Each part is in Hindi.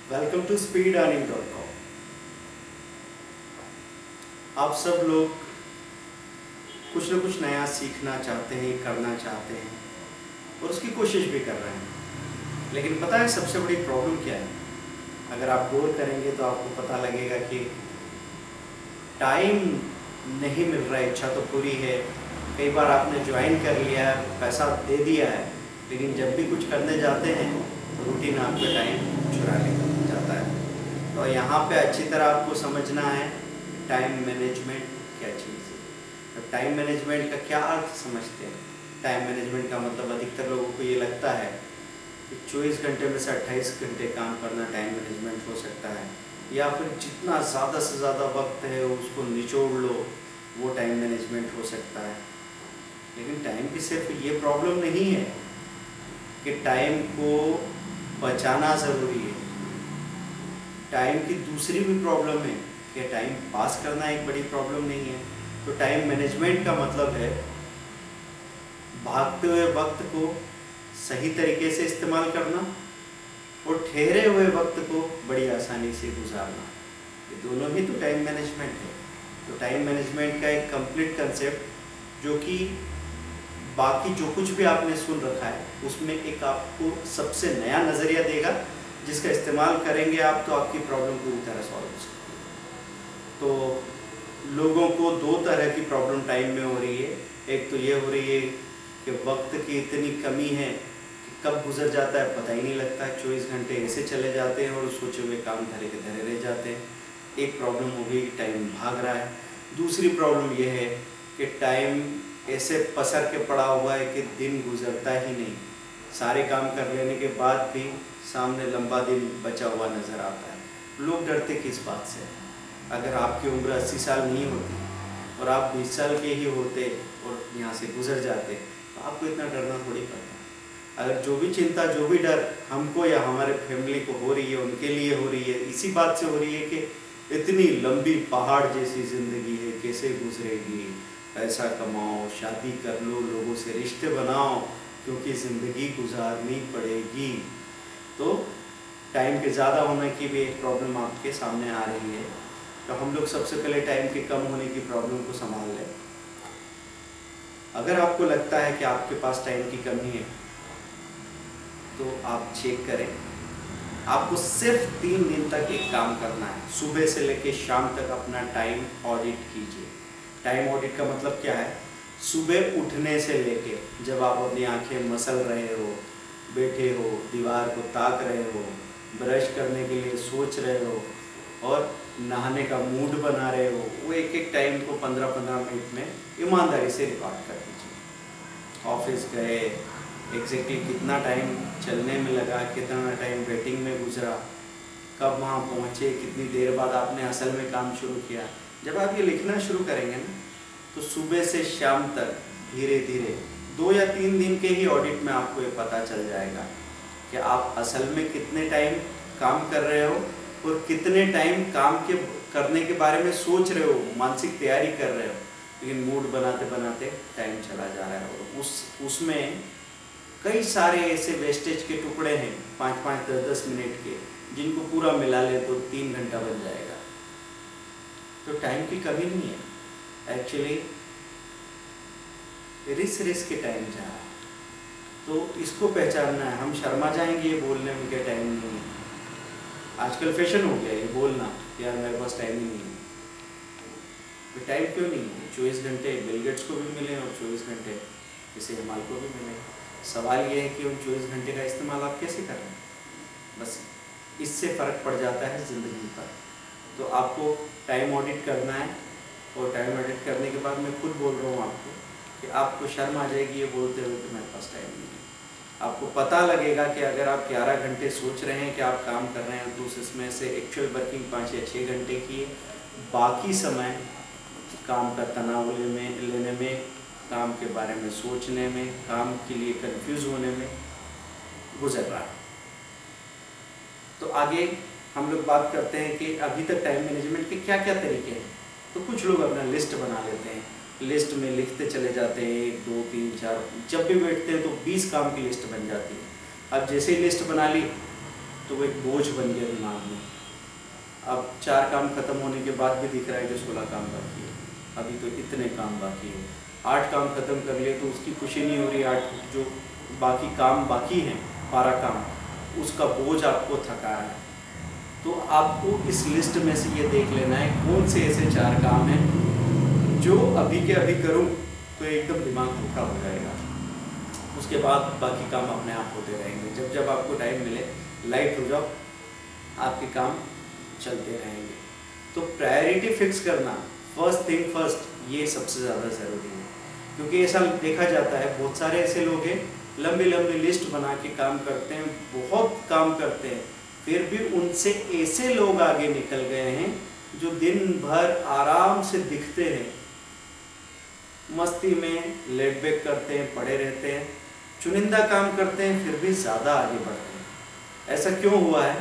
Welcome to speedearning.com। आप सब लोग कुछ न कुछ नया सीखना चाहते हैं, करना चाहते हैं और उसकी कोशिश भी कर रहे हैं। लेकिन पता है सबसे बड़ी प्रॉब्लम क्या है? अगर आप गौर करेंगे तो आपको पता लगेगा कि टाइम नहीं मिल रहा है। इच्छा तो पूरी है, कई बार आपने ज्वाइन कर लिया है, पैसा दे दिया है, लेकिन जब भी कुछ करने जाते हैं तो रूटीन आपका टाइम चुरा ले जाता है। तो यहाँ पे अच्छी तरह आपको समझना है टाइम मैनेजमेंट क्या चीज़ है। तो टाइम मैनेजमेंट का क्या अर्थ समझते हैं? टाइम मैनेजमेंट का मतलब अधिकतर लोगों को ये लगता है कि 24 घंटे में से 28 घंटे काम करना टाइम मैनेजमेंट हो सकता है, या फिर जितना ज़्यादा से ज़्यादा वक्त है उसको निचोड़ लो, वो टाइम मैनेजमेंट हो सकता है। लेकिन टाइम की सिर्फ ये प्रॉब्लम नहीं है कि टाइम को बचाना ज़रूरी है। टाइम की दूसरी भी प्रॉब्लम है कि टाइम पास करना एक बड़ी प्रॉब्लम नहीं है। तो टाइम मैनेजमेंट का मतलब है भागते हुए वक्त को सही तरीके से इस्तेमाल करना और ठहरे हुए वक्त को बड़ी आसानी से गुजारना। ये दोनों ही तो टाइम मैनेजमेंट है। तो टाइम मैनेजमेंट का एक कंप्लीट कंसेप्ट जो कि बाकी जो कुछ भी आपने सुन रखा है उसमें एक आपको सबसे नया नज़रिया देगा, जिसका इस्तेमाल करेंगे आप तो आपकी प्रॉब्लम पूरी तरह सॉल्व हो सकती है। तो लोगों को दो तरह की प्रॉब्लम टाइम में हो रही है। एक तो ये हो रही है कि वक्त की इतनी कमी है कि कब गुजर जाता है पता ही नहीं लगता। 24 घंटे ऐसे चले जाते हैं और सोचे हुए काम धरे के धरे रह जाते हैं। एक प्रॉब्लम हो गई, टाइम भाग रहा है। दूसरी प्रॉब्लम यह है कि टाइम ऐसे पसर के पड़ा हुआ है कि दिन गुजरता ही नहीं। सारे काम कर लेने के बाद भी सामने लंबा दिन बचा हुआ नज़र आता है। लोग डरते किस बात से? अगर आपकी उम्र 80 साल नहीं होती और आप 20 साल के ही होते और यहाँ से गुजर जाते तो आपको इतना डरना थोड़ी पड़ता। अगर जो भी चिंता, जो भी डर हमको या हमारे फैमिली को हो रही है, उनके लिए हो रही है, इसी बात से हो रही है कि इतनी लंबी पहाड़ जैसी ज़िंदगी है, कैसे गुजरेगी। पैसा कमाओ, शादी कर लो, लोगों से रिश्ते बनाओ, क्योंकि ज़िंदगी गुजारनी पड़ेगी। तो टाइम के ज़्यादा होने की भी एक प्रॉब्लम आपके सामने आ रही है। तो हम लोग सबसे पहले टाइम के कम होने की प्रॉब्लम को संभाल लें। अगर आपको लगता है कि आपके पास टाइम की कमी है तो आप चेक करें। आपको सिर्फ 3 दिन तक एक काम करना है। सुबह से लेकर शाम तक अपना टाइम ऑडिट कीजिए। टाइम ऑडिट का मतलब क्या है? सुबह उठने से लेके जब आप अपनी आंखें मसल रहे हो, बैठे हो, दीवार को ताक रहे हो, ब्रश करने के लिए सोच रहे हो और नहाने का मूड बना रहे हो, वो एक एक टाइम को 15-15 मिनट में ईमानदारी से रिकॉर्ड कर दीजिए। ऑफिस गए, एग्जैक्टली कितना टाइम चलने में लगा, कितना टाइम वेटिंग में गुजरा, कब वहाँ पहुँचे, कितनी देर बाद आपने असल में काम शुरू किया। जब आप ये लिखना शुरू करेंगे ना तो सुबह से शाम तक धीरे धीरे 2 या 3 दिन के ही ऑडिट में आपको ये पता चल जाएगा कि आप असल में कितने टाइम काम कर रहे हो और कितने टाइम काम के करने के बारे में सोच रहे हो, मानसिक तैयारी कर रहे हो, लेकिन मूड बनाते बनाते टाइम चला जा रहा है। और उसमें कई सारे ऐसे वेस्टेज के टुकड़े हैं 5-5, 10-10 मिनट के, जिनको पूरा मिला ले तो 3 घंटा बन जाएगा। तो टाइम की कमी नहीं है, एक्चुअली रिस के टाइम जा रहा है। तो इसको पहचानना है। हम शर्मा जाएंगे ये बोलने में कि टाइम नहीं है। आजकल फैशन हो गया ये बोलना, यार मेरे पास टाइम ही नहीं है। तो टाइम क्यों नहीं है? 24 घंटे बिल गेट्स को भी मिले और 24 घंटे किसी हमाल को भी मिले। सवाल ये है कि उन 24 घंटे का इस्तेमाल आप कैसे कर रहे हैं? बस इससे फ़र्क पड़ जाता है ज़िंदगी पर। तो आपको टाइम ऑडिट करना है और टाइम ऑडिट करने के बाद मैं खुद बोल रहा हूँ आपको कि आपको शर्म आ जाएगी ये बोलते हुए कि मेरे पास टाइम नहीं है। आपको पता लगेगा कि अगर आप 11 घंटे सोच रहे हैं कि आप काम कर रहे हैं तो उसमें से एक्चुअल वर्किंग 5 या 6 घंटे की है। बाकी समय काम का तनाव लेने में, काम के बारे में सोचने में, काम के लिए कंफ्यूज होने में गुजर रहा है। तो आगे हम लोग बात करते हैं कि अभी तक टाइम मैनेजमेंट के क्या क्या तरीके हैं। तो कुछ लोग अपना लिस्ट बना लेते हैं, लिस्ट में लिखते चले जाते हैं 1, 2, 3, 4, जब भी बैठते हैं तो 20 काम की लिस्ट बन जाती है। अब जैसे ही लिस्ट बना ली तो वो एक बोझ बन गया दिमाग में। अब 4 काम खत्म होने के बाद भी दिख रहा है कि 16 काम बाकी है, अभी तो इतने काम बाकी है। 8 काम खत्म कर लिए तो उसकी खुशी नहीं हो रही, 8 जो बाकी काम बाकी हैं 12 काम, उसका बोझ आपको थका रहा है। तो आपको इस लिस्ट में से ये देख लेना है कौन से ऐसे 4 काम हैं जो अभी के अभी करूं तो एकदम दिमाग हल्का हो जाएगा, उसके बाद बाकी काम अपने आप होते रहेंगे। जब जब आपको टाइम मिले लाइट हो जाओ, आपके काम चलते रहेंगे। तो प्रायोरिटी फिक्स करना, फर्स्ट थिंग फर्स्ट, ये सबसे ज़्यादा ज़रूरी है। क्योंकि ऐसा देखा जाता है बहुत सारे ऐसे लोग हैं लंबी लंबी लिस्ट बना के काम करते हैं, बहुत काम करते हैं, फिर भी उनसे ऐसे लोग आगे निकल गए हैं जो दिन भर आराम से दिखते हैं, मस्ती में लेट बैक करते हैं, पड़े रहते हैं, चुनिंदा काम करते हैं, फिर भी ज़्यादा आगे बढ़ते हैं। ऐसा क्यों हुआ है?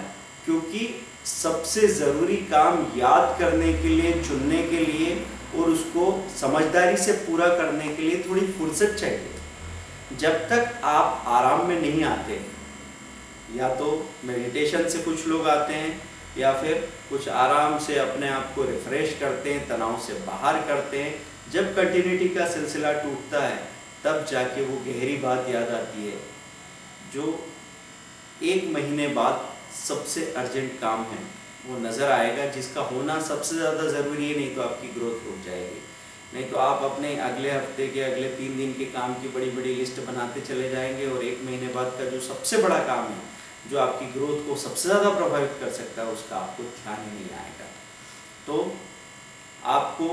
क्योंकि सबसे ज़रूरी काम याद करने के लिए, चुनने के लिए और उसको समझदारी से पूरा करने के लिए थोड़ी फुर्सत चाहिए। जब तक आप आराम में नहीं आते, या तो मेडिटेशन से कुछ लोग आते हैं या फिर कुछ आराम से अपने आप को रिफ्रेश करते हैं, तनाव से बाहर करते हैं, जब कंटिन्यूटी का सिलसिला टूटता है तब जाके वो गहरी बात याद आती है जो 1 महीने बाद सबसे अर्जेंट काम है वो नज़र आएगा, जिसका होना सबसे ज़्यादा ज़रूरी है, नहीं तो आपकी ग्रोथ रुक जाएगी। नहीं तो आप अपने अगले हफ्ते के अगले 3 दिन के काम की बड़ी बड़ी लिस्ट बनाते चले जाएंगे और 1 महीने बाद का जो सबसे बड़ा काम है, जो आपकी ग्रोथ को सबसे ज़्यादा प्रभावित कर सकता है, उसका आपको ध्यान ही नहीं आएगा। तो आपको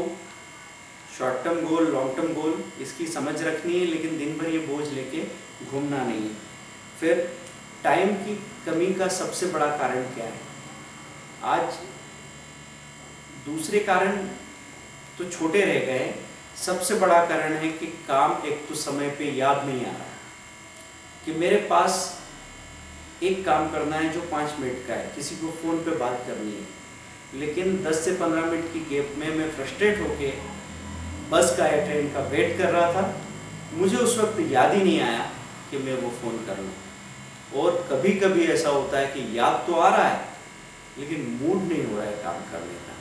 short term goal, long term goal इसकी समझ रखनी है, लेकिन दिन भर ये बोझ लेके घूमना नहीं है। फिर टाइम की कमी का सबसे बड़ा कारण क्या है? आज दूसरे कारण तो छोटे रह गए, सबसे बड़ा कारण है कि काम एक तो समय पे याद नहीं आ रहा कि मेरे पास एक काम करना है जो 5 मिनट का है, किसी को फ़ोन पे बात करनी है, लेकिन 10 से 15 मिनट की गैप में मैं फ्रस्ट्रेट होके बस का या ट्रेन का वेट कर रहा था, मुझे उस वक्त याद ही नहीं आया कि मैं वो फ़ोन कर लूँ। और कभी कभी ऐसा होता है कि याद तो आ रहा है लेकिन मूड नहीं हो रहा है काम करने का,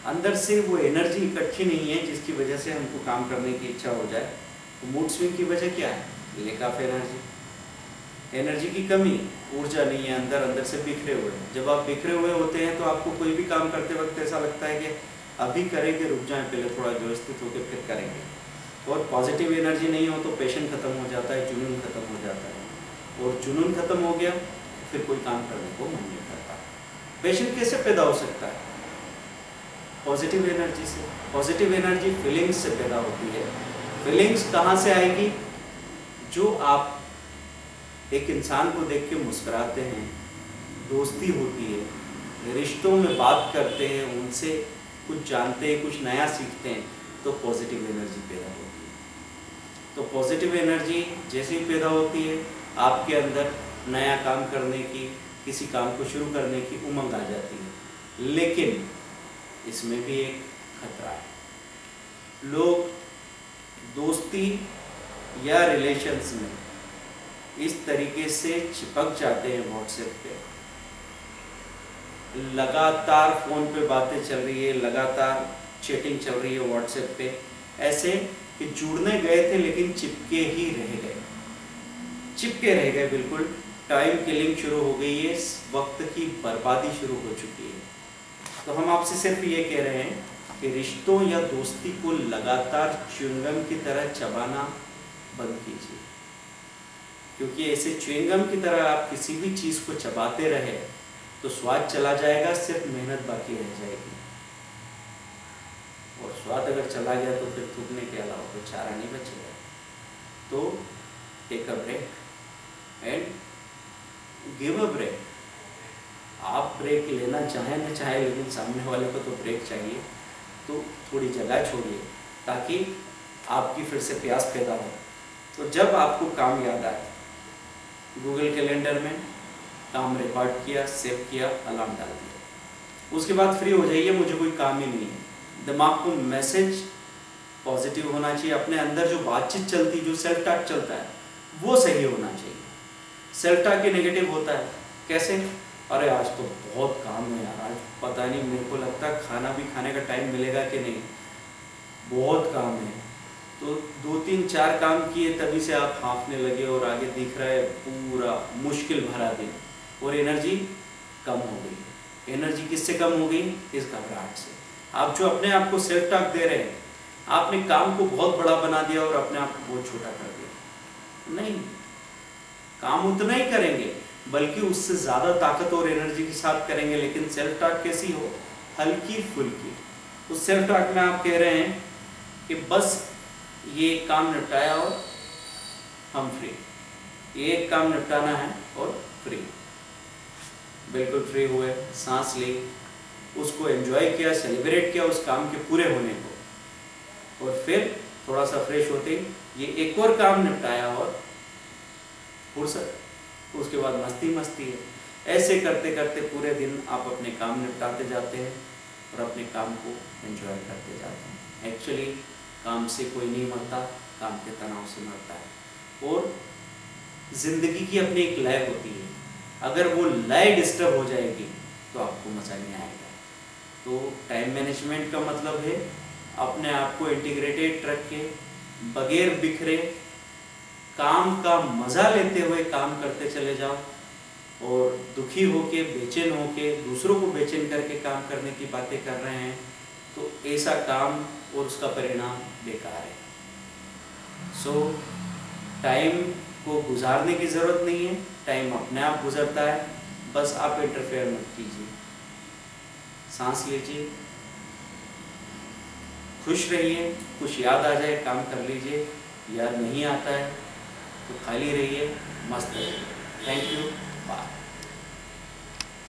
अंदर से वो एनर्जी इकट्ठी नहीं है जिसकी वजह से हमको काम करने की इच्छा हो जाए। तो मूड स्विंग की वजह क्या है? लैक ऑफ एनर्जी, एनर्जी की कमी, ऊर्जा नहीं है अंदर, अंदर से बिखरे हुए। जब आप बिखरे हुए होते हैं तो आपको कोई भी काम करते वक्त ऐसा लगता है कि अभी करेंगे, रुक जाएं, पहले थोड़ा व्यवस्थित होकर फिर करेंगे। और पॉजिटिव एनर्जी नहीं हो तो पैशन खत्म हो जाता है, जुनून खत्म हो जाता है, और जुनून खत्म हो गया फिर कोई काम करने को मन नहीं करता। पैशन कैसे पैदा हो सकता है? पॉजिटिव एनर्जी से। पॉजिटिव एनर्जी फीलिंग्स से पैदा होती है। फीलिंग्स कहाँ से आएगी? जो आप एक इंसान को देख के मुस्कुराते हैं, दोस्ती होती है, रिश्तों में बात करते हैं, उनसे कुछ जानते हैं, कुछ नया सीखते हैं, तो पॉजिटिव एनर्जी पैदा होती है। तो पॉजिटिव एनर्जी जैसे ही पैदा होती है, आपके अंदर नया काम करने की, किसी काम को शुरू करने की उमंग आ जाती है। लेकिन इसमें भी एक खतरा है। लोग दोस्ती या रिलेशंस में इस तरीके से चिपक जाते हैं व्हाट्सएप पे, लगातार फ़ोन पे बातें चल रही है, लगातार चैटिंग चल रही है व्हाट्सएप पे, ऐसे कि जुड़ने गए थे लेकिन चिपके ही रह गए, चिपके रह गए बिल्कुल। टाइम किलिंग शुरू हो गई है, वक्त की बर्बादी शुरू हो चुकी है। तो हम आपसे सिर्फ ये कह रहे हैं कि रिश्तों या दोस्ती को लगातार च्युइंगम की तरह चबाना बंद कीजिए, क्योंकि ऐसे च्युइंगम की तरह आप किसी भी चीज़ को चबाते रहे तो स्वाद चला जाएगा, सिर्फ मेहनत बाकी रह जाएगी। और स्वाद अगर चला गया तो फिर थूकने के अलावा कोई चारा नहीं बचेगा। तो take a break and give a break. आप ब्रेक लेना चाहें न चाहें, लेकिन सामने वाले को तो ब्रेक चाहिए। तो थोड़ी जगह छोड़िए ताकि आपकी फिर से प्यास पैदा हो। तो जब आपको काम याद आए, गूगल कैलेंडर में काम रिकॉर्ड किया, सेव किया, अलार्म डाल दिया, उसके बाद फ्री हो जाइए, मुझे कोई काम ही नहीं है। दिमाग को मैसेज पॉजिटिव होना चाहिए, अपने अंदर जो बातचीत चलती, जो सेल्फ टॉक चलता है वो सही होना चाहिए। सेल्फ टॉक ही नेगेटिव होता है कैसे? अरे आज तो बहुत काम है यार, आज पता नहीं, मेरे को लगता है खाना भी खाने का टाइम मिलेगा कि नहीं, बहुत काम है। तो 2-3-4 काम किए तभी से आप हाँफने लगे और आगे दिख रहा है पूरा मुश्किल भरा दिन, और एनर्जी कम हो गई। एनर्जी किससे कम हो गई? इस घबराहट से। आप जो अपने आप को सेल्फ टॉक दे रहे हैं, आपने काम को बहुत बड़ा बना दिया और अपने आप को बहुत छोटा कर दिया। नहीं, काम उतना ही करेंगे, बल्कि उससे ज़्यादा ताकत और एनर्जी के साथ करेंगे। लेकिन सेल्फ टॉक कैसी हो? हल्की फुल्की। उस सेल्फ टॉक में आप कह रहे हैं कि बस ये काम निपटाया और हम फ्री, ये एक काम निपटाना है और फ्री। बिल्कुल फ्री हुए, सांस ली, उसको एंजॉय किया, सेलिब्रेट किया उस काम के पूरे होने को, और फिर थोड़ा सा फ्रेश होते ही ये एक और काम निपटाया और फुर्सत, उसके बाद मस्ती मस्ती है। ऐसे करते करते पूरे दिन आप अपने काम निपटाते जाते हैं और अपने काम को एंजॉय करते जाते हैं। एक्चुअली काम से कोई नहीं मरता, काम के तनाव से मरता है। और ज़िंदगी की अपनी एक लय होती है, अगर वो लय डिस्टर्ब हो जाएगी तो आपको मज़ा नहीं आएगा। तो टाइम मैनेजमेंट का मतलब है अपने आप को इंटीग्रेटेड रख के, बगैर बिखरे, काम का मज़ा लेते हुए काम करते चले जाओ। और दुखी होके, बेचैन होके, दूसरों को बेचैन करके काम करने की बातें कर रहे हैं तो ऐसा काम और उसका परिणाम बेकार है। सो टाइम को गुजारने की ज़रूरत नहीं है, टाइम अपने आप गुजरता है, बस आप इंटरफेयर मत कीजिए। सांस लीजिए, खुश रहिए, कुछ याद आ जाए काम कर लीजिए, याद नहीं आता है तो खाली रहिए, मस्त रहिए। Thank you.